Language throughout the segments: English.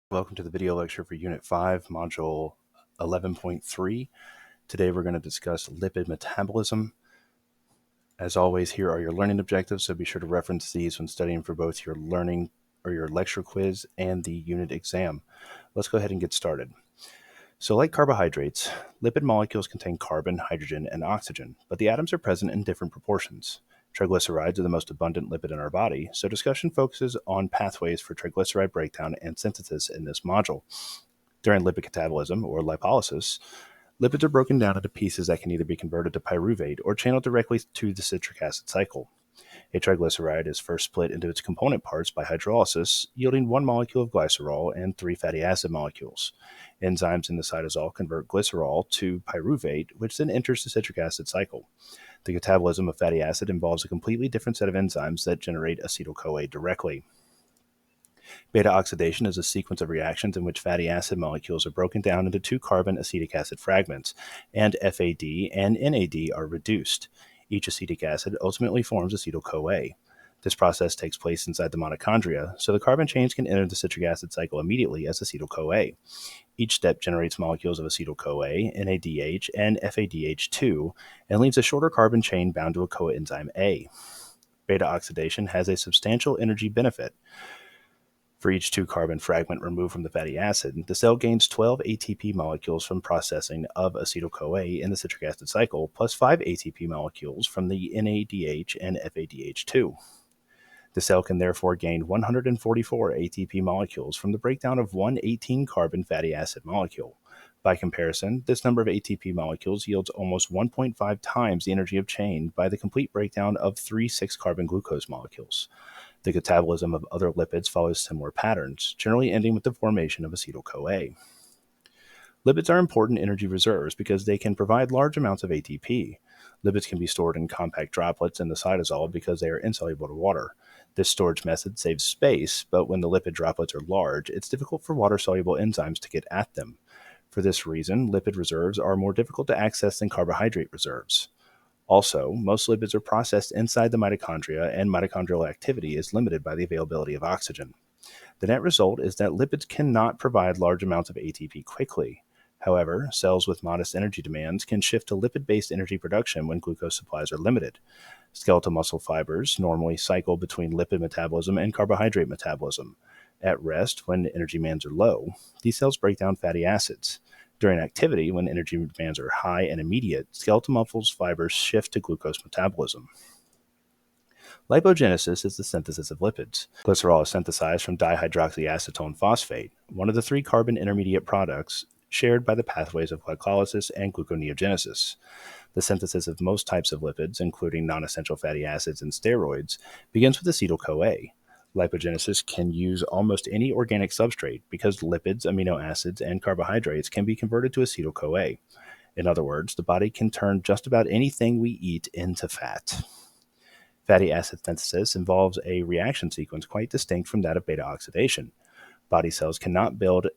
Welcome to the video lecture for Unit 5, Module 11.3. Today we're going to discuss lipid metabolism. As always, here are your learning objectives, so be sure to reference these when studying for both your learning or your lecture quiz and the unit exam. Let's go ahead and get started. So like carbohydrates, lipid molecules contain carbon, hydrogen, and oxygen, but the atoms are present in different proportions. Triglycerides are the most abundant lipid in our body, so discussion focuses on pathways for triglyceride breakdown and synthesis in this module. During lipid catabolism, or lipolysis, lipids are broken down into pieces that can either be converted to pyruvate or channeled directly to the citric acid cycle. A triglyceride is first split into its component parts by hydrolysis, yielding one molecule of glycerol and 3 fatty acid molecules. Enzymes in the cytosol convert glycerol to pyruvate, which then enters the citric acid cycle. The catabolism of fatty acid involves a completely different set of enzymes that generate acetyl-CoA directly. Beta oxidation is a sequence of reactions in which fatty acid molecules are broken down into 2 carbon acetic acid fragments, and FAD and NAD are reduced. Each acetic acid ultimately forms acetyl-CoA. This process takes place inside the mitochondria, so the carbon chains can enter the citric acid cycle immediately as acetyl-CoA. Each step generates molecules of acetyl-CoA, NADH, and FADH2, and leaves a shorter carbon chain bound to a coenzyme A. Beta oxidation has a substantial energy benefit. For each 2 carbon fragment removed from the fatty acid, the cell gains 12 ATP molecules from processing of acetyl-CoA in the citric acid cycle, plus 5 ATP molecules from the NADH and FADH2. The cell can therefore gain 144 ATP molecules from the breakdown of one 18-carbon fatty acid molecule. By comparison, this number of ATP molecules yields almost 1.5 times the energy obtained by the complete breakdown of 3 6-carbon glucose molecules. The catabolism of other lipids follows similar patterns, generally ending with the formation of acetyl-CoA. Lipids are important energy reserves because they can provide large amounts of ATP. Lipids can be stored in compact droplets in the cytosol because they are insoluble to water. This storage method saves space, but when the lipid droplets are large, it's difficult for water-soluble enzymes to get at them. For this reason, lipid reserves are more difficult to access than carbohydrate reserves. Also, most lipids are processed inside the mitochondria, and mitochondrial activity is limited by the availability of oxygen. The net result is that lipids cannot provide large amounts of ATP quickly. However, cells with modest energy demands can shift to lipid-based energy production when glucose supplies are limited. Skeletal muscle fibers normally cycle between lipid metabolism and carbohydrate metabolism. At rest, when energy demands are low, these cells break down fatty acids. During activity, when energy demands are high and immediate, skeletal muscle fibers shift to glucose metabolism. Lipogenesis is the synthesis of lipids. Glycerol is synthesized from dihydroxyacetone phosphate, one of the 3 carbon intermediate products shared by the pathways of glycolysis and gluconeogenesis. The synthesis of most types of lipids, including non-essential fatty acids and steroids, begins with acetyl-CoA. Lipogenesis can use almost any organic substrate because lipids, amino acids, and carbohydrates can be converted to acetyl-CoA. In other words, the body can turn just about anything we eat into fat. Fatty acid synthesis involves a reaction sequence quite distinct from that of beta oxidation. Body cells cannot build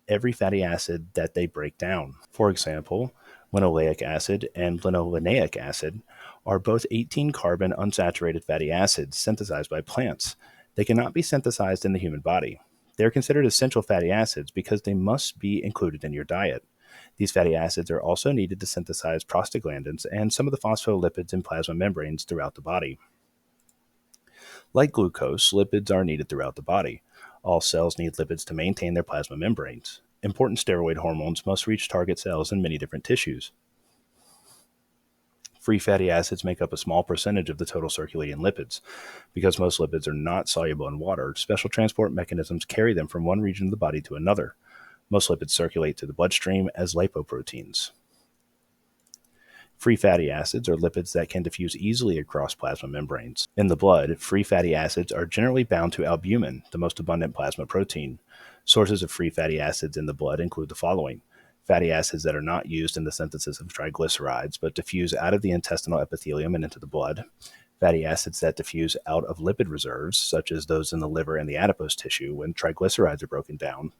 every fatty acid that they break down. For example, linoleic acid and linolenaic acid are both 18-carbon unsaturated fatty acids synthesized by plants. They cannot be synthesized in the human body. They are considered essential fatty acids because they must be included in your diet. These fatty acids are also needed to synthesize prostaglandins and some of the phospholipids in plasma membranes throughout the body. Like glucose, lipids are needed throughout the body. All cells need lipids to maintain their plasma membranes. Important steroid hormones must reach target cells in many different tissues. Free fatty acids make up a small percentage of the total circulating lipids. Because most lipids are not soluble in water, special transport mechanisms carry them from one region of the body to another. Most lipids circulate through the bloodstream as lipoproteins. Free fatty acids are lipids that can diffuse easily across plasma membranes. In the blood, free fatty acids are generally bound to albumin, the most abundant plasma protein. Sources of free fatty acids in the blood include the following: fatty acids that are not used in the synthesis of triglycerides but diffuse out of the intestinal epithelium and into the blood, fatty acids that diffuse out of lipid reserves, such as those in the liver and the adipose tissue when triglycerides are broken down,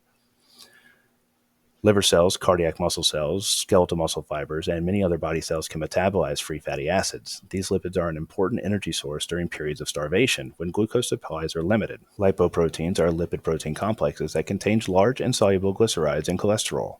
Liver cells, cardiac muscle cells, skeletal muscle fibers, and many other body cells can metabolize free fatty acids. These lipids are an important energy source during periods of starvation when glucose supplies are limited. Lipoproteins are lipid protein complexes that contain large insoluble glycerides and cholesterol.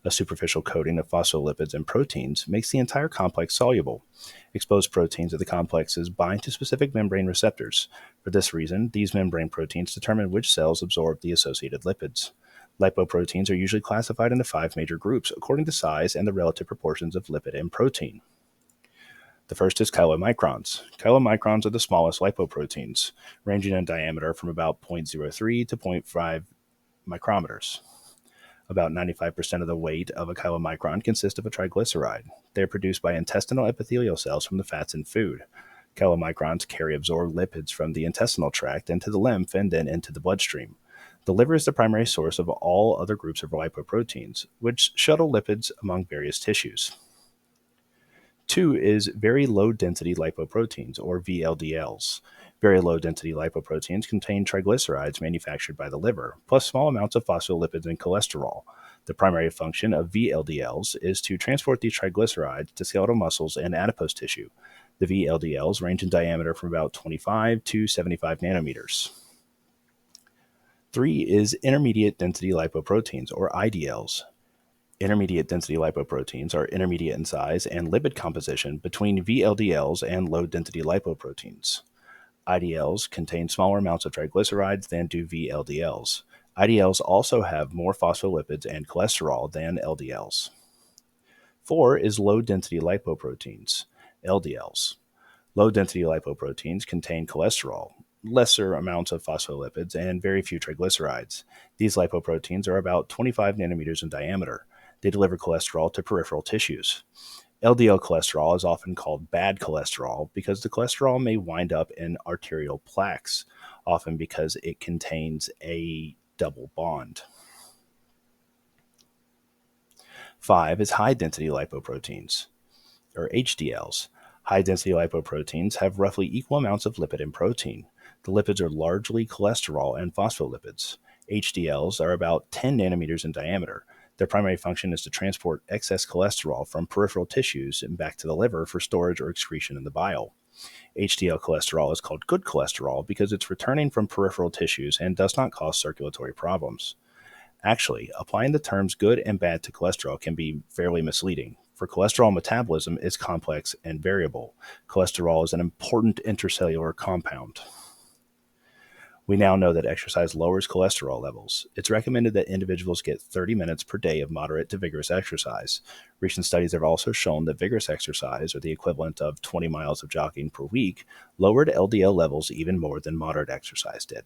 A superficial coating of phospholipids and proteins makes the entire complex soluble. Exposed proteins of the complexes bind to specific membrane receptors. For this reason, these membrane proteins determine which cells absorb the associated lipids. Lipoproteins are usually classified into 5 major groups according to size and the relative proportions of lipid and protein. The first is chylomicrons. Chylomicrons are the smallest lipoproteins, ranging in diameter from about 0.03 to 0.5 micrometers. About 95% of the weight of a chylomicron consists of a triglyceride. They are produced by intestinal epithelial cells from the fats in food. Chylomicrons carry absorbed lipids from the intestinal tract into the lymph and then into the bloodstream. The liver is the primary source of all other groups of lipoproteins, which shuttle lipids among various tissues. 2 is very low-density lipoproteins, or VLDLs. Very low-density lipoproteins contain triglycerides manufactured by the liver, plus small amounts of phospholipids and cholesterol. The primary function of VLDLs is to transport these triglycerides to skeletal muscles and adipose tissue. The VLDLs range in diameter from about 25 to 75 nanometers. 3 is intermediate density lipoproteins, or IDLs. Intermediate density lipoproteins are intermediate in size and lipid composition between VLDLs and low density lipoproteins. IDLs contain smaller amounts of triglycerides than do VLDLs. IDLs also have more phospholipids and cholesterol than LDLs. 4 is low density lipoproteins, LDLs. Low density lipoproteins contain cholesterol, lesser amounts of phospholipids, and very few triglycerides. These lipoproteins are about 25 nanometers in diameter. They deliver cholesterol to peripheral tissues. LDL cholesterol is often called bad cholesterol because the cholesterol may wind up in arterial plaques, often because it contains a double bond. 5 is high-density lipoproteins, or HDLs. High-density lipoproteins have roughly equal amounts of lipid and protein. The lipids are largely cholesterol and phospholipids. HDLs are about 10 nanometers in diameter. Their primary function is to transport excess cholesterol from peripheral tissues and back to the liver for storage or excretion in the bile. HDL cholesterol is called good cholesterol because it's returning from peripheral tissues and does not cause circulatory problems. Actually, applying the terms good and bad to cholesterol can be fairly misleading, for cholesterol metabolism is complex and variable. Cholesterol is an important intercellular compound. We now know that exercise lowers cholesterol levels. It's recommended that individuals get 30 minutes per day of moderate to vigorous exercise. Recent studies have also shown that vigorous exercise, or the equivalent of 20 miles of jogging per week, lowered LDL levels even more than moderate exercise did.